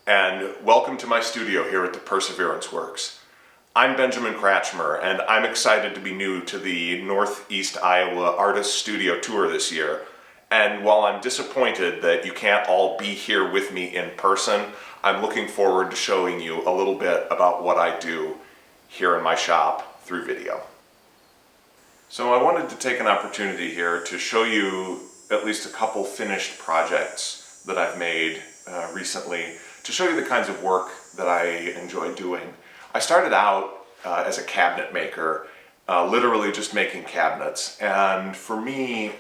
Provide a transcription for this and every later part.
and welcome to my studio here at the Perseverance Works. I'm Benjamin Kratchmer, and I'm excited to be new to the Northeast Iowa Artist Studio Tour this year. And while I'm disappointed that you can't all be here with me in person, I'm looking forward to showing you a little bit about what I do here in my shop through video. So I wanted to take an opportunity here to show you at least a couple finished projects that I've made recently, to show you the kinds of work that I enjoy doing. I started out as a cabinet maker, literally just making cabinets, and for me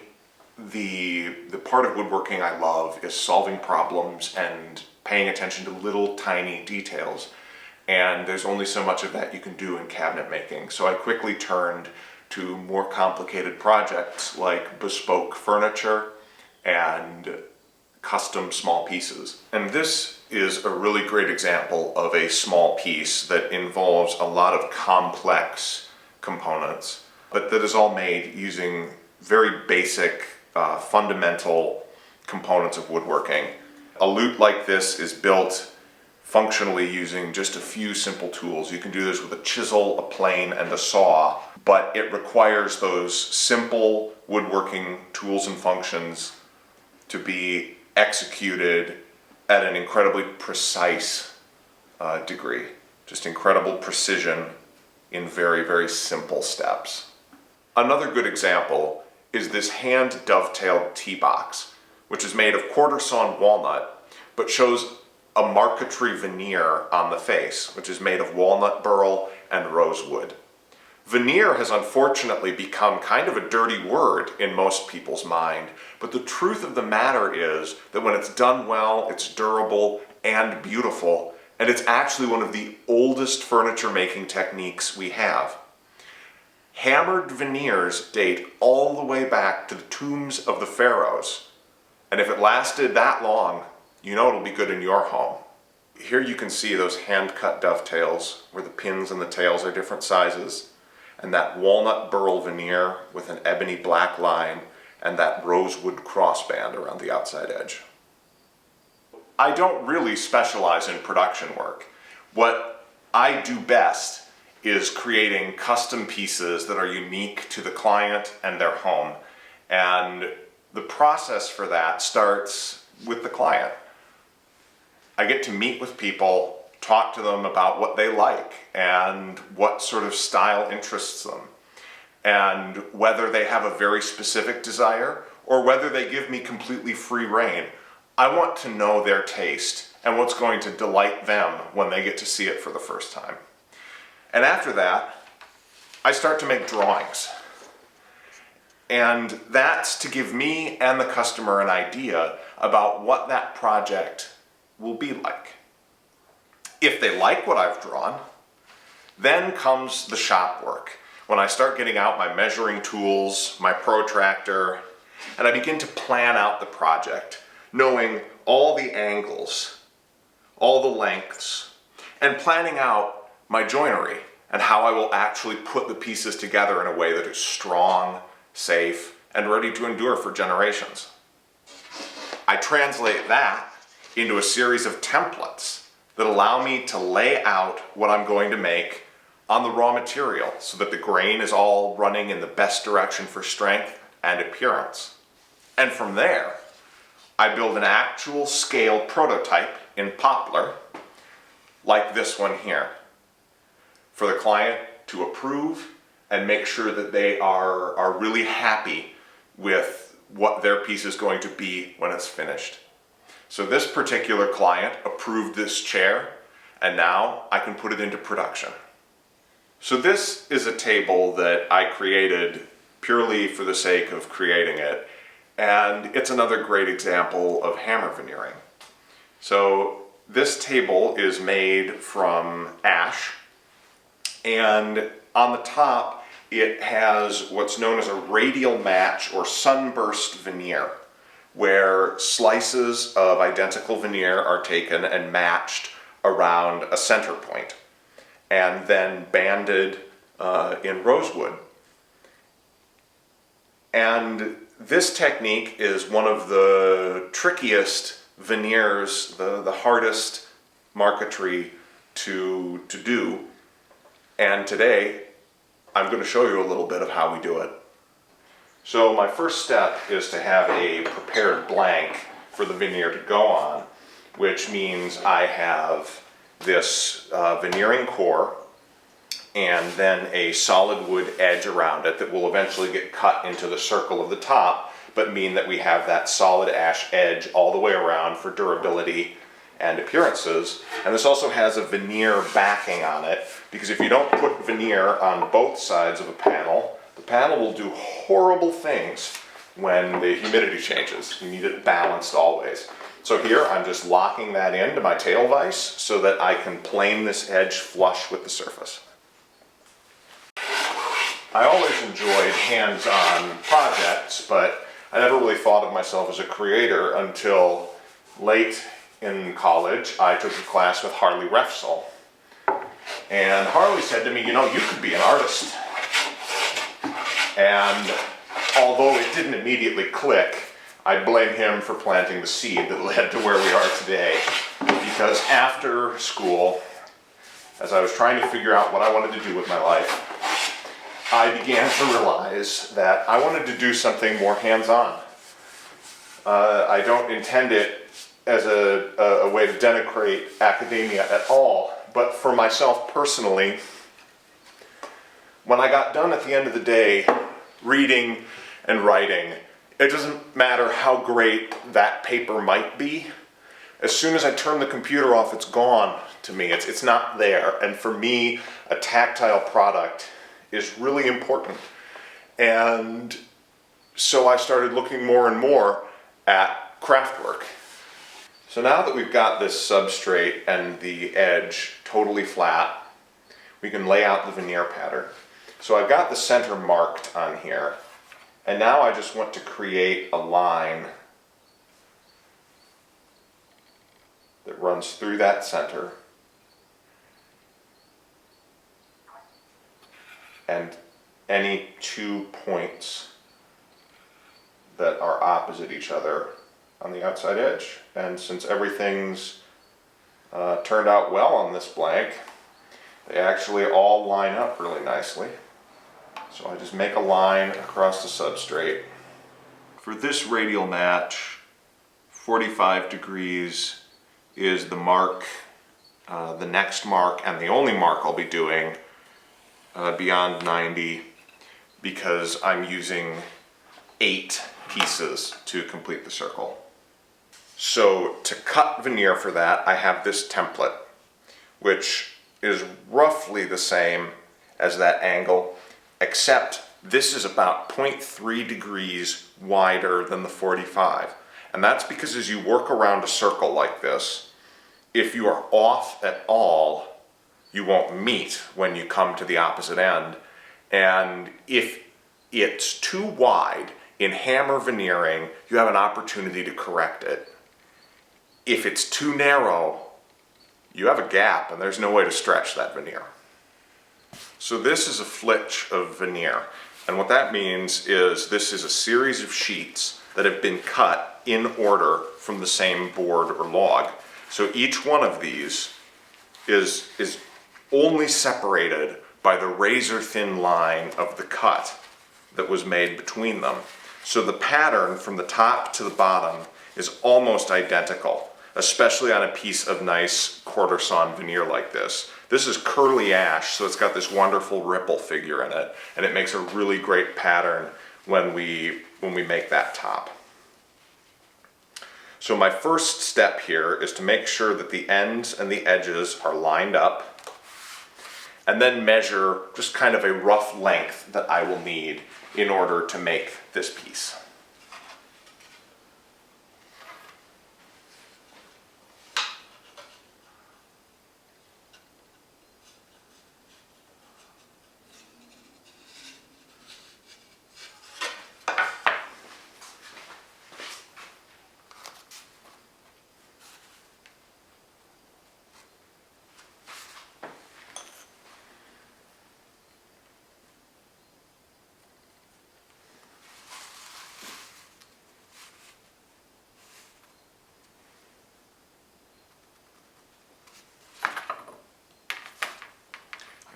the part of woodworking I love is solving problems and paying attention to little tiny details, and there's only so much of that you can do in cabinet making. So I quickly turned to more complicated projects like bespoke furniture and custom small pieces. And this is a really great example of a small piece that involves a lot of complex components, but that is all made using very basic, fundamental components of woodworking. A lute like this is built functionally using just a few simple tools. You can do this with a chisel, a plane, and a saw, but it requires those simple woodworking tools and functions to be executed at an incredibly precise degree. Just incredible precision in very, very simple steps. Another good example is this hand dovetailed tea box, which is made of quarter sawn walnut, but shows a marquetry veneer on the face, which is made of walnut burl and rosewood. Veneer has unfortunately become kind of a dirty word in most people's mind, but the truth of the matter is that when it's done well, it's durable and beautiful, and it's actually one of the oldest furniture making techniques we have. Hammered veneers date all the way back to the tombs of the pharaohs, and if it lasted that long, you know it'll be good in your home. Here you can see those hand-cut dovetails where the pins and the tails are different sizes, and that walnut burl veneer with an ebony black line and that rosewood crossband around the outside edge. I don't really specialize in production work. What I do best is creating custom pieces that are unique to the client and their home, and the process for that starts with the client. I get to meet with people, talk to them about what they like and what sort of style interests them, and whether they have a very specific desire or whether they give me completely free rein. I want to know their taste and what's going to delight them when they get to see it for the first time. And after that, I start to make drawings. And that's to give me and the customer an idea about what that project will be like. If they like what I've drawn, then comes the shop work, when I start getting out my measuring tools, my protractor, and I begin to plan out the project, knowing all the angles, all the lengths, and planning out my joinery and how I will actually put the pieces together in a way that is strong, safe, and ready to endure for generations. I translate that into a series of templates that allow me to lay out what I'm going to make on the raw material so that the grain is all running in the best direction for strength and appearance. And from there, I build an actual scale prototype in poplar, like this one here, for the client to approve and make sure that they are really happy with what their piece is going to be when it's finished. So this particular client approved this chair, and now I can put it into production. So this is a table that I created purely for the sake of creating it, and it's another great example of hammer veneering. So this table is made from ash, and on the top it has what's known as a radial match or sunburst veneer, where slices of identical veneer are taken and matched around a center point and then banded in rosewood. And this technique is one of the trickiest veneers, the hardest marquetry to do. And today, I'm going to show you a little bit of how we do it. So my first step is to have a prepared blank for the veneer to go on, which means I have this veneering core and then a solid wood edge around it that will eventually get cut into the circle of the top, but mean that we have that solid ash edge all the way around for durability and appearances. And this also has a veneer backing on it, because if you don't put veneer on both sides of a panel, the panel will do horrible things when the humidity changes. You need it balanced always. So here I'm just locking that into my tail vise so that I can plane this edge flush with the surface. I always enjoyed hands-on projects, but I never really thought of myself as a creator until late in college. I took a class with Harley Refsel. And Harley said to me, you know, you could be an artist. And although it didn't immediately click, I blame him for planting the seed that led to where we are today. Because after school, as I was trying to figure out what I wanted to do with my life, I began to realize that I wanted to do something more hands-on. I don't intend it as a way to denigrate academia at all, but for myself personally, when I got done at the end of the day reading and writing, it doesn't matter how great that paper might be. As soon as I turn the computer off, it's gone to me. It's not there. And for me, a tactile product is really important. And so I started looking more and more at craft work. So now that we've got this substrate and the edge totally flat, we can lay out the veneer pattern. So I've got the center marked on here, and now I just want to create a line that runs through that center and any 2 points that are opposite each other on the outside edge. And since everything's turned out well on this blank, they actually all line up really nicely. So I just make a line across the substrate. For this radial match, 45 degrees is the mark, the next mark, and the only mark I'll be doing beyond 90, because I'm using 8 pieces to complete the circle. So to cut veneer for that, I have this template, which is roughly the same as that angle, except this is about 0.3 degrees wider than the 45. And that's because as you work around a circle like this, if you are off at all, you won't meet when you come to the opposite end. And if it's too wide in hammer veneering, you have an opportunity to correct it. If it's too narrow, you have a gap and there's no way to stretch that veneer. So this is a flitch of veneer. And what that means is this is a series of sheets that have been cut in order from the same board or log. So each one of these is only separated by the razor thin line of the cut that was made between them. So the pattern from the top to the bottom is almost identical, especially on a piece of nice quarter sawn veneer like this. This is curly ash, so it's got this wonderful ripple figure in it, and it makes a really great pattern when we make that top. So my first step here is to make sure that the ends and the edges are lined up, and then measure just kind of a rough length that I will need in order to make this piece.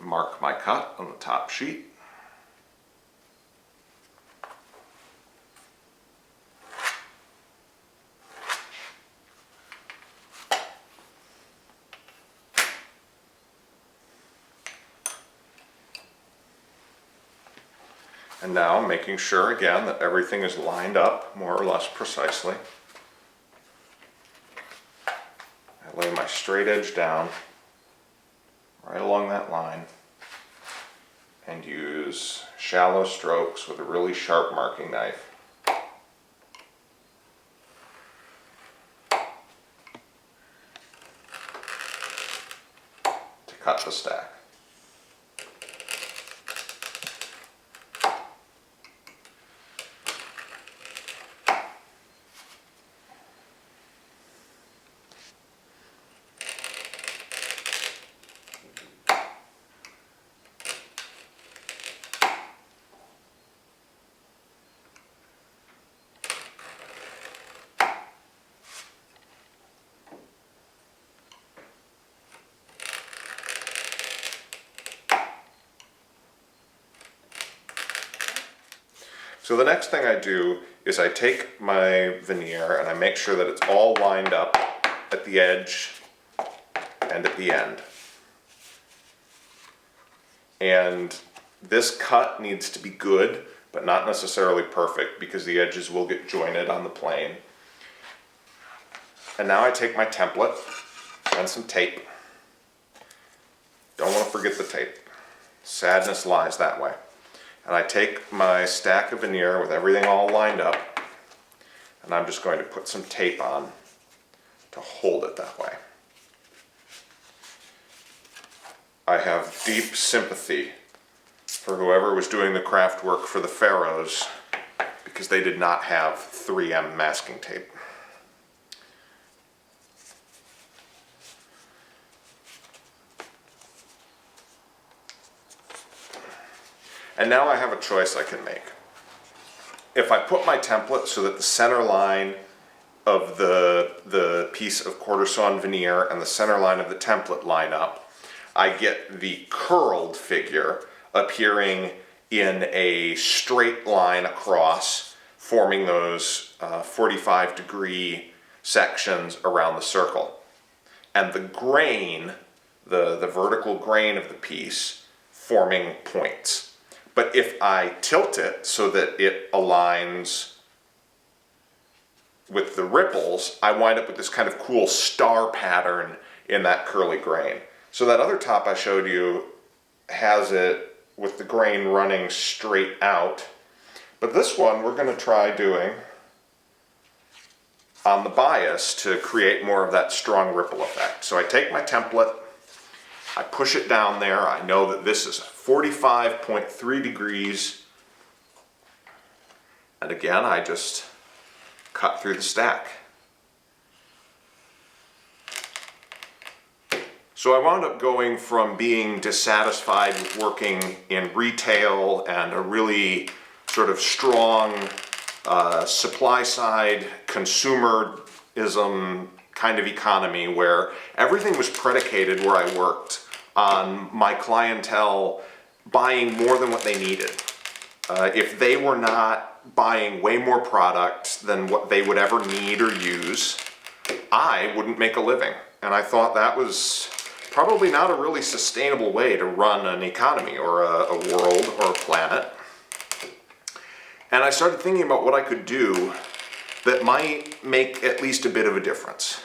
Mark my cut on the top sheet. And now I'm making sure again that everything is lined up more or less precisely. I lay my straight edge down right along that line and use shallow strokes with a really sharp marking knife to cut the stack. So the next thing I do is I take my veneer and I make sure that it's all lined up at the edge and at the end. And this cut needs to be good, but not necessarily perfect because the edges will get jointed on the plane. And now I take my template and some tape. Don't want to forget the tape. Sadness lies that way. And I take my stack of veneer with everything all lined up, and I'm just going to put some tape on to hold it that way. I have deep sympathy for whoever was doing the craft work for the pharaohs because they did not have 3M masking tape. And now I have a choice I can make. If I put my template so that the center line of the piece of quarter sawn veneer and the center line of the template line up, I get the curled figure appearing in a straight line across, forming those 45-degree sections around the circle. And the grain, the vertical grain of the piece, forming points. But if I tilt it so that it aligns with the ripples, I wind up with this kind of cool star pattern in that curly grain. So that other top I showed you has it with the grain running straight out. But this one we're going to try doing on the bias to create more of that strong ripple effect. So I take my template, I push it down there. I know that this is 45.3 degrees. And again, I just cut through the stack. So I wound up going from being dissatisfied with working in retail and a really sort of strong supply side consumerism kind of economy where everything was predicated where I worked on my clientele buying more than what they needed. If they were not buying way more product than what they would ever need or use, I wouldn't make a living. And I thought that was probably not a really sustainable way to run an economy or a world or a planet. And I started thinking about what I could do that might make at least a bit of a difference.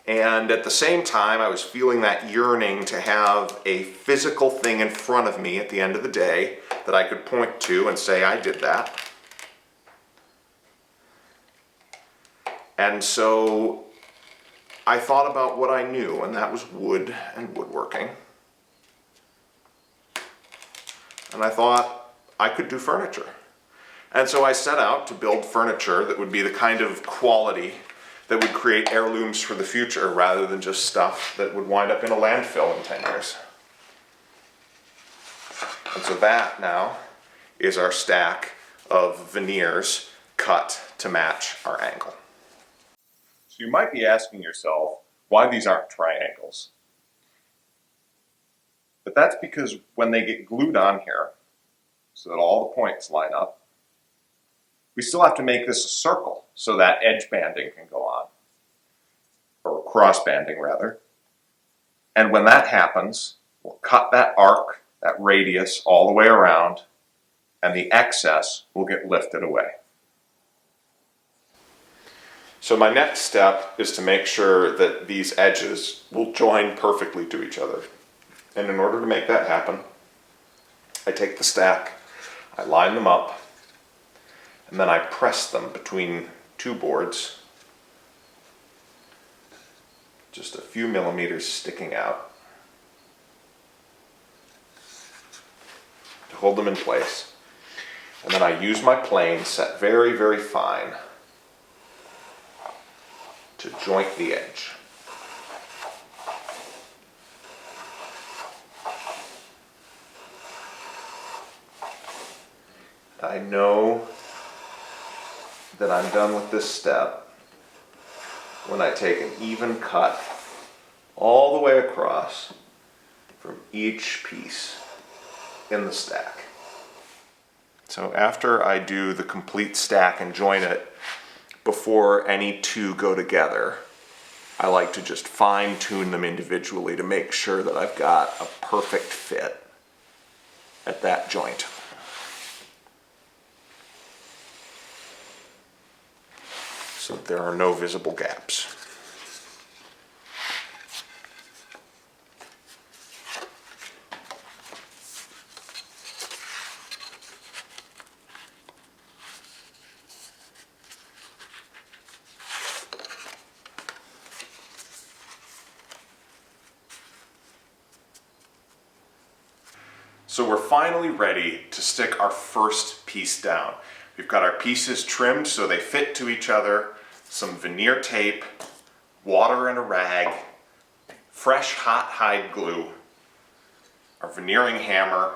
And at the same time, I was feeling that yearning to have a physical thing in front of me at the end of the day that I could point to and say, I did that. And so I thought about what I knew, and that was wood and woodworking. And I thought I could do furniture. And so I set out to build furniture that would be the kind of quality that would create heirlooms for the future rather than just stuff that would wind up in a landfill in 10 years. And so that now is our stack of veneers cut to match our angle. So you might be asking yourself why these aren't triangles. But that's because when they get glued on here, so that all the points line up, we still have to make this a circle so that edge banding can go on, or cross banding rather. And when that happens, we'll cut that arc, that radius, all the way around, and the excess will get lifted away. So my next step is to make sure that these edges will join perfectly to each other. And in order to make that happen, I take the stack, I line them up, and then I press them between two boards, just a few millimeters sticking out, to hold them in place. And then I use my plane set very, very fine to joint the edge. I know that I'm done with this step when I take an even cut all the way across from each piece in the stack. So after I do the complete stack and join it, before any two go together, I like to just fine tune them individually to make sure that I've got a perfect fit at that joint. So that there are no visible gaps. So we're finally ready to stick our first piece down. We've got our pieces trimmed so they fit to each other, some veneer tape, water and a rag, fresh hot hide glue, our veneering hammer,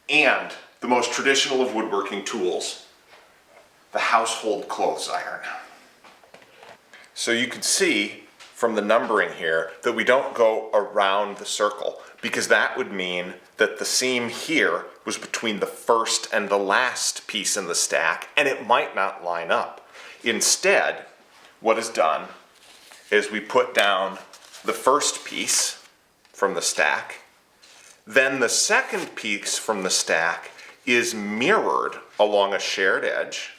and the most traditional of woodworking tools, the household clothes iron. So you can see from the numbering here that we don't go around the circle, because that would mean that the seam here was between the first and the last piece in the stack, and it might not line up. Instead, what is done is we put down the first piece from the stack, then the second piece from the stack is mirrored along a shared edge,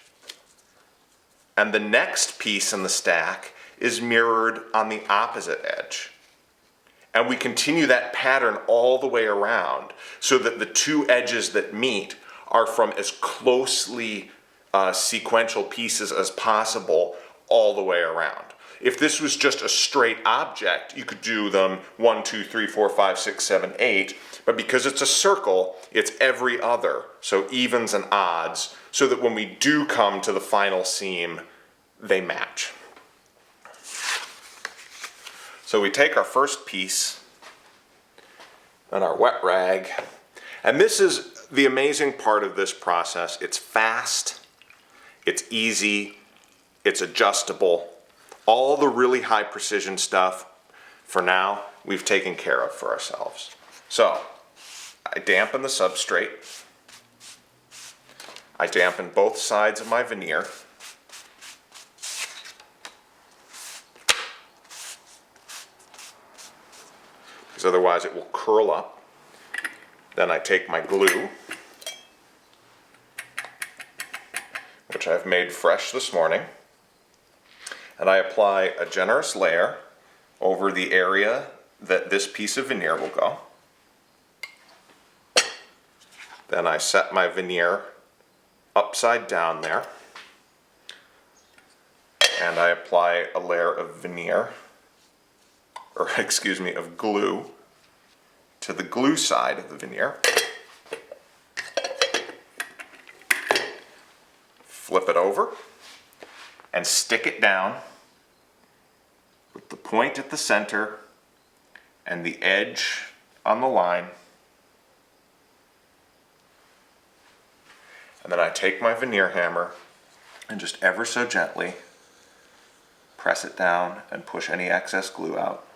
and the next piece in the stack is mirrored on the opposite edge. And we continue that pattern all the way around so that the two edges that meet are from as closely sequential pieces as possible all the way around. If this was just a straight object, you could do them 1, 2, 3, 4, 5, 6, 7, 8, but because it's a circle, it's every other, so evens and odds, so that when we do come to the final seam, they match. So we take our first piece and our wet rag, and this is the amazing part of this process. It's fast, it's easy, it's adjustable. All the really high precision stuff, for now, we've taken care of for ourselves. So, I dampen the substrate. I dampen both sides of my veneer. Because otherwise it will curl up. Then I take my glue, which I've made fresh this morning, and I apply a generous layer over the area that this piece of veneer will go. Then I set my veneer upside down there, and I apply a layer of veneer, or excuse me, of glue to the glue side of the veneer. Flip it over and stick it down with the point at the center and the edge on the line. And then I take my veneer hammer and just ever so gently press it down and push any excess glue out.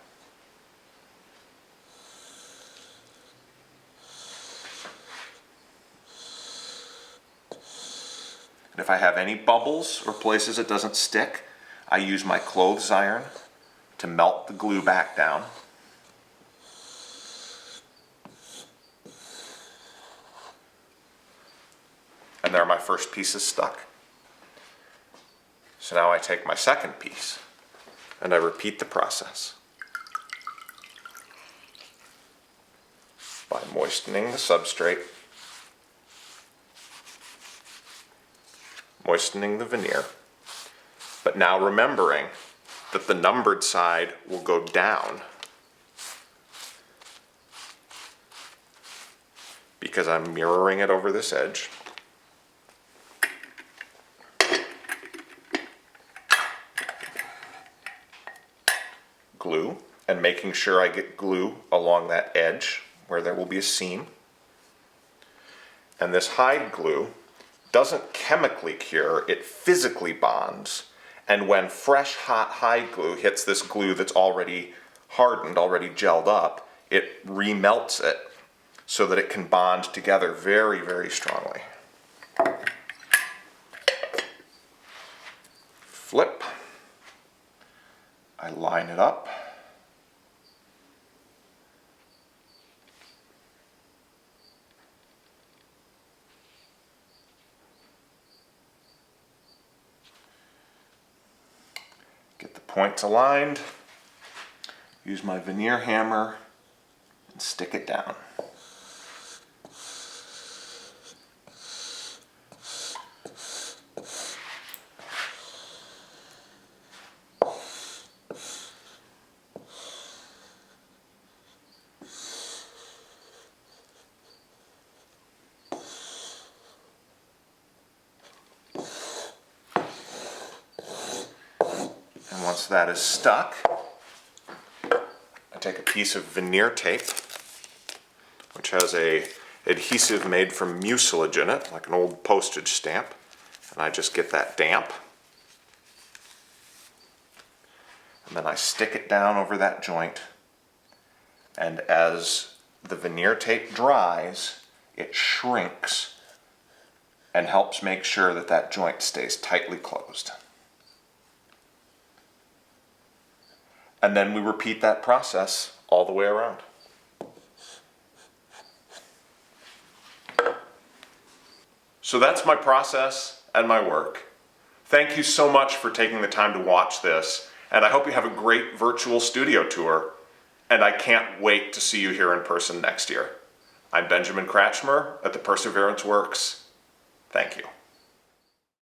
And if I have any bubbles or places it doesn't stick, I use my clothes iron to melt the glue back down. And there my first pieces stuck. So now I take my second piece and I repeat the process by moistening the substrate, moistening the veneer, but now remembering that the numbered side will go down because I'm mirroring it over this edge. Glue, and making sure I get glue along that edge where there will be a seam. And this hide glue doesn't chemically cure, it physically bonds. And when fresh hot hide glue hits this glue that's already hardened, already gelled up, it remelts it so that it can bond together very, very strongly. Flip. I line it up. Get the points aligned. Use my veneer hammer and stick it down. And once that is stuck, I take a piece of veneer tape, which has a adhesive made from mucilage in it, like an old postage stamp, and I just get that damp. And then I stick it down over that joint, and as the veneer tape dries, it shrinks and helps make sure that that joint stays tightly closed. And then we repeat that process all the way around. So that's my process and my work. Thank you so much for taking the time to watch this, and I hope you have a great virtual studio tour, and I can't wait to see you here in person next year. I'm Benjamin Kratchmer at the Perseverance Works. Thank you.